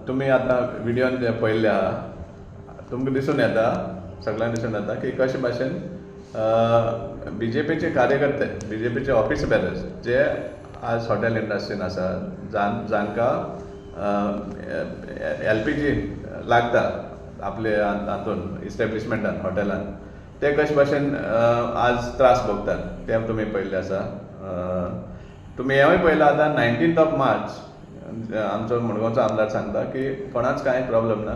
तुम्ही आता व्हिडिओन जे पळयल्ले आहा तुमकां दिसून येता सगळ्यांक दिसून येता की कशे भाशेन BJPचे कार्यकर्ते BJPचे ऑफिस बेरर्स जे आज हॉटेल इंडस्ट्रीन आसा जांकां LPG लागता आपले हातून इस्टॅब्लिशमेंटान हॉटेलान ते कशे भाशेन आज त्रास भोगतात ते तुमी पळयल्ले आसा. तुमी हेंवूय पळयलां आतां 19 मार्च आमचो मडगांवचो आमदार सांगता की कोणाच कांय प्रॉब्लेम ना,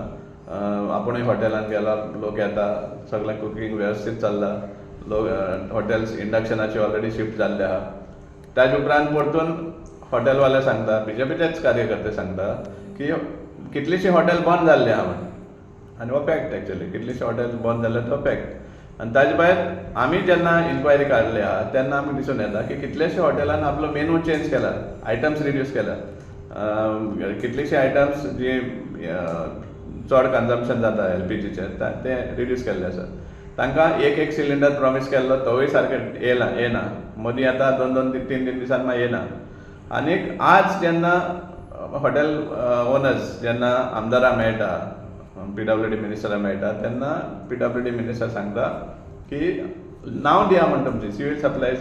आपुणूय हॉटेलान गेला, लोक येता, सगळें कुकींग वेवस्थीत चल्लां, लोक हॉटेल्स इंडक्शनाचे ऑलरेडी शिफ्ट जाल्ले आहा. ताजे उपरांत परतून हॉटेलवाले सांगता, BJPचेच कार्यकर्ते सांगता की कितलींशीं हॉटेल बंद जाल्लीं आहा म्हणून. आनी हो फॅक्ट एक्चुअली कितलींशीं हॉटेल बंद जाल्ले तो फॅक्ट. आनी ताजे भायर आमी जेन्ना इन्क्वायरी काडली आहा तेन्ना आमकां दिसून येता की कितलेशे हॉटेलान आपलो मेनू चेंज केला, आयटम्स रिड्यूस केला. कितलीशीं आयटम्स जी चड कन्जम्पशन जाता LPGचे ते रिड्यूस केल्ले आसा. तांकां एक सिलिंडर प्रॉमीस केल्लो तोवूय सारकें येना, मदीं आतां 2-3 दिसान मागीर येना. आनीक आज जेन्ना हॉटेल ओनर्स जेन्ना आमदारां मेळटा, PWD मिनिस्टरां मेळटा, तेन्ना PWD मिनिस्टर सांगता की नांव दिया म्हण तुमची सिवील सप्लायज,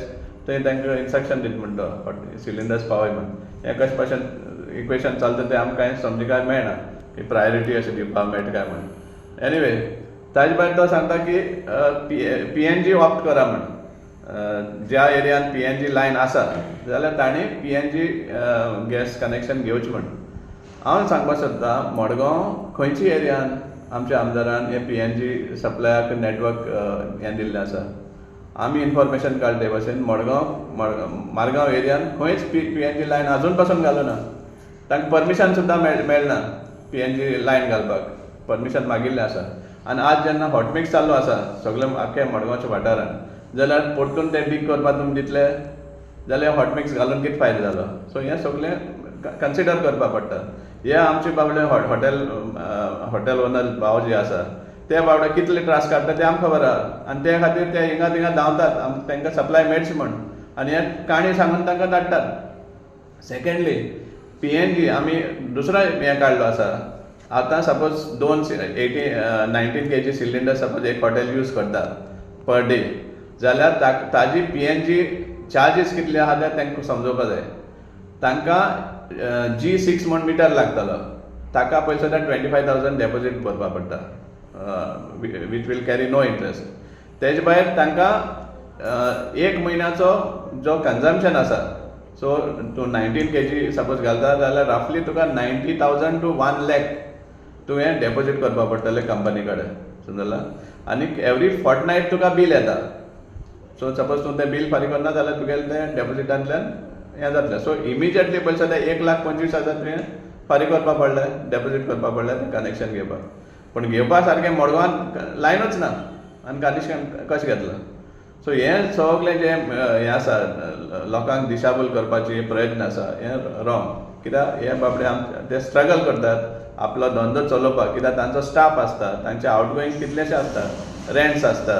थंय तांकां इन्स्ट्रक्शन दीत म्हणटा सिलिंडर्स पावय म्हण. हें कशे भाशेन इक्वेशन चलता तें आमकां कांय समजिकाय मेळना की प्रायोरिटी अशें दिवपाक मेळटा काय म्हण. एनिवे ताजे भायर तो सांगता की PNG ऑप्ट करा म्हण. ज्या एरियान PNG लायन आसा जाल्यार तांणी PNG गॅस कनेक्शन घेवचें म्हण. हांव सांगपाक सोदतां मडगांव खंयची एरियान आमच्या आमदारान हे PNG सप्लायाक नेटवर्क हें दिल्लें आसा. आमी इन्फॉर्मेशन काडले ते भाशेन मारगांव एरियान खंयच PNG लायन आजून पासून घालूं ना. तांकां परमिशन सुद्दां मेळना PNG लायन घालपाक, परमिशन मागिल्लें आसा. आनी आज जेन्ना हॉटमिक्स चालू आसा सगळे आख्या मडगांवच्या वाठारान, जाल्यार परतून ते डीक करपाक तुमी दितले जाल्यार हॉटमिक्स घालून कितें फायदो जालो. सो हें सगळें कन्सिडर करपाक पडटा. हे आमचे बाबडे हॉटेल ओनर भाव जे आसा ते बाबडे कितले त्रास काडटा ते आमकां खबर आहा. आनी ते खातीर ते हिंगा थिंगा धांवतात तांकां सप्लाय मेळची म्हण, आनी हें काणी सांगून तांकां धाडटात. सेकेंडली PNG आमी दुसरो हें काडलो आसा. आतां सपोज 19 kg सिलिंडर सपोज एक हॉटेल यूज करता पर डे, जाल्यार ताजी PNG चार्जीस कितले आहा ते तांकां समजोवपाक जाय. तांकां G6 म्हण मिटर लागतलो, ताका पयलीं सुद्दां 25,000 डेपॉजीट भरपाक पडटा, which will carry no interest. तेजे भायर तांकां एक म्हयन्याचो जो कन्जम्पशन आसा, सो तूं 19 kg सपोज घालता जाल्यार रफली तुका 90,000 to 1 lakh तुवें डेपॉजीट करपाक पडटलें कंपनी कडेन, समजलां. आनी एवरी फोर्टनायट तुका बील येता. सो सपोज तूं तें बील फारीक करना जाल्यार तुगेलें तें डेपॉजिटांतल्यान हें जातलें. सो इमिजिएटली पयलीं सुद्दां 1,25,000 तुवें फारीक करपाक पडलें, डेपॉजीट करपाक पडलें तें कनेक्शन घेवपाक. पूण घेवपा सारकें मडगांवान लायनूच ना आनी कनेक्शन कशें घेतलें. सो हें सगळें जें हें आसा लोकांक दिशाभूल करपाचे प्रयत्न आसा हें रॉंग. कित्याक हे बाबडे ते स्ट्रगल करतात आपलो धंदो चलोवपाक, कित्याक तांचो स्टाफ आसता, तांचे आवटगोईंग कितलेशे आसता, रेंट्स आसता,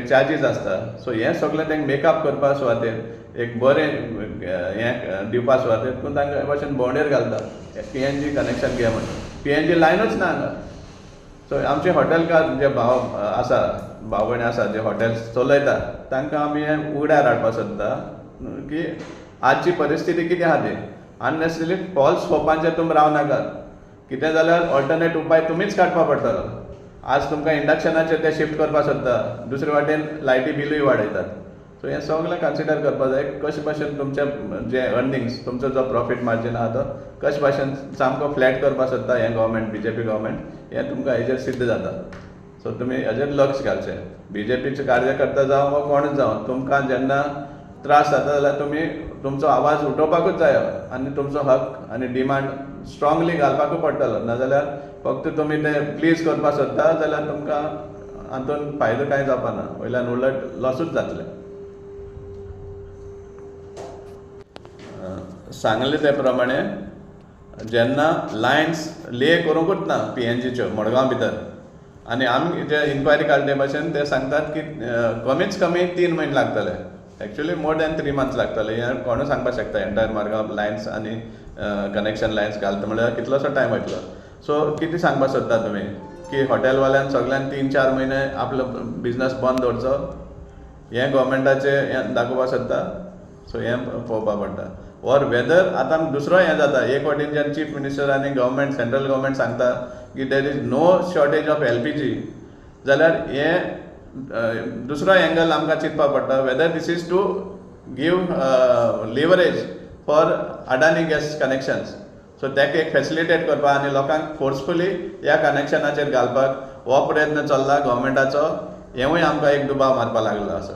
चार्जीस आसता. सो हें सगळें तांकां मेकअप करपा सुवातेर एक बरें हें दिवपा सुवातेर तूं तांकां हे भाशेन बोंडेर घालता PNG कनेक्शन घे म्हणून. PNG लायनूच ना हांगा. सो आमचे हॉटेलकार जे भाव आसा, भाव भयणी आसा जे हॉटेल्स चलयता तांकां आमी हें उगड्यार हाडपाक सोदता की आजची परिस्थिती कितें आहा ती. अननेसेसरी फॉल्स होपांचेर तुमी रावनाकात. कितें जाल्यार ऑल्टरनेट उपाय तुमीच काडपाक पडटलो. आज तुमकां इंडक्शनाचेर ते शिफ्ट करपाक सोदता, दुसरे वाटेन लायटी बिलूय वाडयतात. सो हें सगळें कन्सिडर करपाक जाय. कशे भाशेन तुमचें जे अर्निंग्स, तुमचो जो प्रॉफीट मार्जीन आहा तो कशे भाशेन सामको फ्लॅट करपाक सोदता हें गव्हर्मेंट BJP गव्हर्मेंट, हें तुमकां हेजेर सिद्ध जाता. सो तुमी हेजेर लक्ष घालचें. BJPचे कार्यकर्ता जावं वा कोणूच जावं, तुमकां जेन्ना त्रास जाता जाल्यार तुमी तुमचो आवाज उठोवपाकूच जाय आनी तुमचो हक आनी डिमांड स्ट्रॉंगली घालपाकूच पडटलो. नाजाल्यार फक्त तुमी तें प्लीज करपाक सोदता जाल्यार तुमकां हातून फायदो कांय जावपा ना, वयल्यान उलट लॉसूच जातलें. सांगले ते प्रमाणे जेन्ना लायन्स ले करूंकूच ना PNGच्यो मडगांव भितर, आनी आमी जे इन्क्वायरी काडले भाशेन ते सांगतात की कमीच कमी 3 म्हयने लागतले. एक्चुअली मोर दॅन 3 months लागतले. हें कोणूय सांगपाक शकता एंटायर मडगांव लायन्स आनी कनेक्शन लायन्स घालता म्हळ्यार कितलोसो टायम वयतलो. सो कितें सांगपाक सोदता तुमी की हॉटेलवाल्यान सगळ्यान 3-4 म्हयने आपलो बिझनस बंद दवरचो, हें गोवोरमेंटाचें हें दाखोवपाक सोदता. सो हें पळोवपाक पडटा. ऑर वेदर आतां दुसरो हें जाता, एक वाटेन जेन्ना चीफ मिनिस्टर आनी गव्हर्मेंट सेंट्रल गव्हर्मेंट सांगता की there is no shortage of LPG, जाल्यार हें दुसरो एंगल आमकां चिंतपाक पडटा, whether this is to give leverage for Adani gas connections. So तेका एक फॅसिलिटेट करपाक आनी लोकांक फोर्सफुली ह्या कनेक्शनाचेर घालपाक हो प्रयत्न चल्ला गव्हर्मेंटाचो. हेवूय आमकां एक दुबाव मारपाक लागलो आसा.